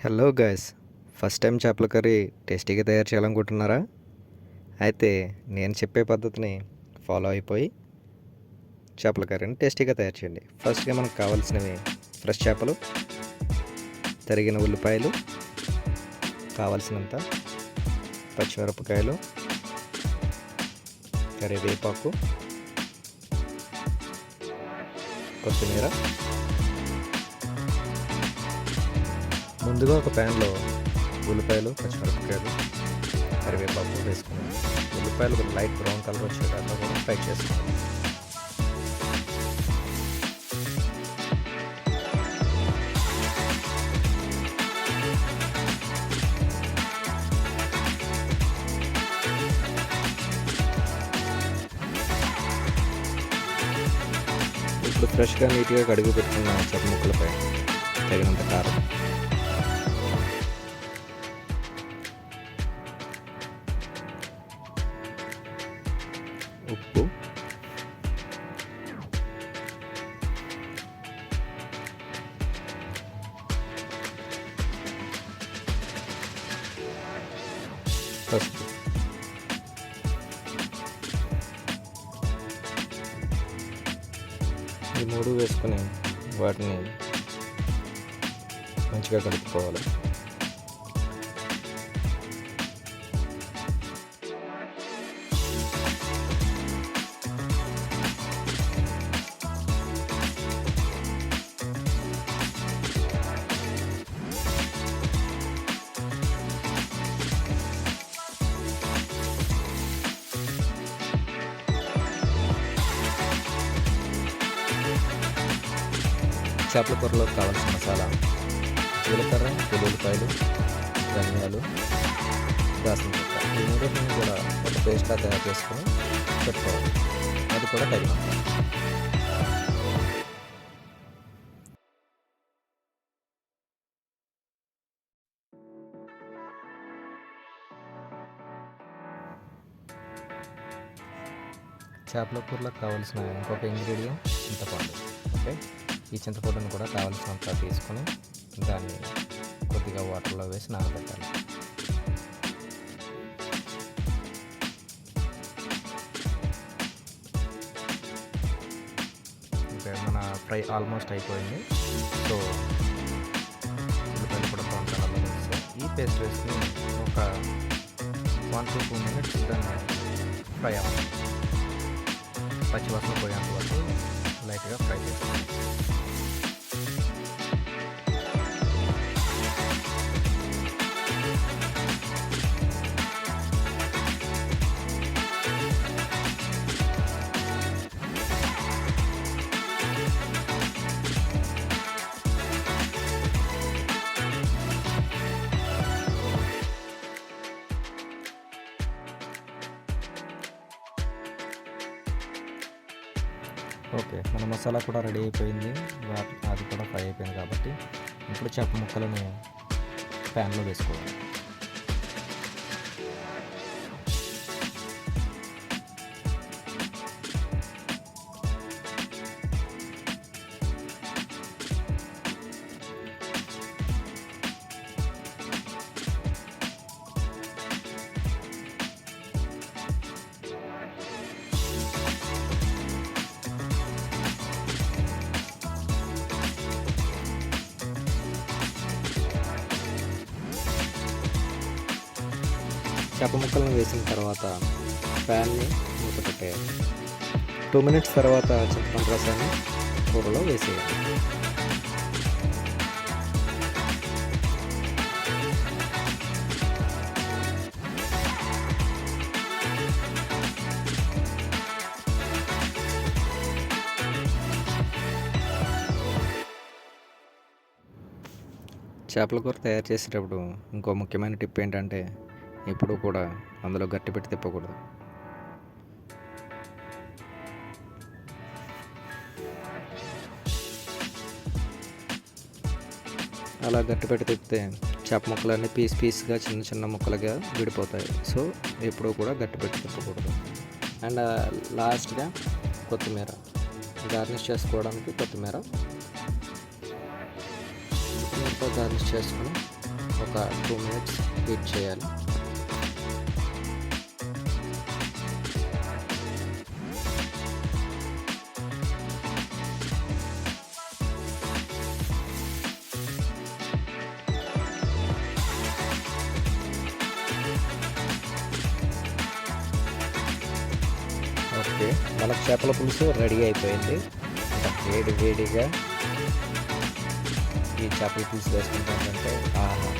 Hello guys, first time చేపల curry టేస్టీగా తయారు చేయాలనుకుంటున్నారా? అయితే నేను చెప్పే పద్ధతిని ఫాలో అయిపోయి చేపల కర్రీని టేస్టీగా తయారు చేయండి. ఫస్ట్గా మనకు కావాల్సినవి ఫ్రెష్ చేపలు, తరిగిన ఉల్లిపాయలు, కావలసినంత పచ్చిమిరపకాయలు, కరివేపాకు, కొత్తిమీర. ముందుగా ఒక ప్యాన్లో ఉల్లిపాయలు, పచ్చిమిరపకాయలు, కరివేపాకు వేసుకుని ఉల్లిపాయలు లైట్ బ్రౌన్ కలర్ వచ్చేదాకా కూడా ఫ్రై చేసుకోవాలి. ఇప్పుడు ఫ్రెష్గా నీట్గా కడిగి పెట్టుకున్న చేప ముక్కలపై తగినంత కారం, ఉప్పు, పసుపు. ఈ మూడు వేసుకొని వాటిని మంచిగా కలుపుకోవాలి. చేపల కూరలో కావాల్సిన మసాలా: జీలకర్ర, వెల్లుల్లిపాయలు, ధనియాలు, దాల్చిన చెక్క. ఈ మూడింటిని కూడా ఒక పేస్ట్గా తయారు చేసుకొని పెట్టుకోవాలి. అది కూడా తగినంత. చేపల కూరలో కావాల్సిన ఇంకొక ఇంగ్రీడియంట్ చింతపండు. ఓకే, ఈ చింతపండును కూడా కావాల్సినంత తీసుకొని దాన్ని కొద్దిగా వాటర్లో వేసి నానబెట్టాలి. ఇంకా మన ఫ్రై ఆల్మోస్ట్ అయిపోయింది. సో ఉల్లిపాయలు కూడా బ్రౌన్ కలర్లో వస్తాయి. ఈ పేస్ట్ వేసుకుని ఒక 1 to 2 minutes దాన్ని ఫ్రై అవ్వాలి. పచ్చివాసన పోయేంత వరకు లైట్గా ఫ్రై చేసుకోవాలి. ఓకే, మన మసాలా కూడా రెడీ అయిపోయింది. అది కూడా ఫ్రై అయిపోయింది కాబట్టి ఇప్పుడు చేప ముక్కలను ప్యాన్లో వేసుకోవాలి. చేప ముక్కలను వేసిన తర్వాత ప్యాన్ని మూత పెట్టేయాలి. 2 minutes తర్వాత చింతపండు రసాన్ని కూరలో వేసేయాలి. చేపల కూర తయారు చేసేటప్పుడు ఇంకో ముఖ్యమైన టిప్ ఏంటంటే, ఎప్పుడూ కూడా అందులో గట్టి పెట్టి తిప్పకూడదు. అలా గట్టి పెట్టి తిప్పితే చేప ముక్కలన్నీ పీస్గా చిన్న చిన్న ముక్కలుగా విడిపోతాయి. సో ఎప్పుడూ కూడా గట్టి పెట్టి తిప్పకూడదు. అండ్ లాస్ట్గా కొత్తిమీర గార్నిష్ చేసుకోవడానికి కొత్తిమీరతో గార్నిష్ చేసుకొని ఒక 2 మినిట్స్ హీట్ చేయాలి. ఓకే, మనకు చేపల పులుసు రెడీ అయిపోయింది. ఇంకా వేడి వేడిగా ఈ చేపల పులుసు వేసుకుంటామంటే ఆహా!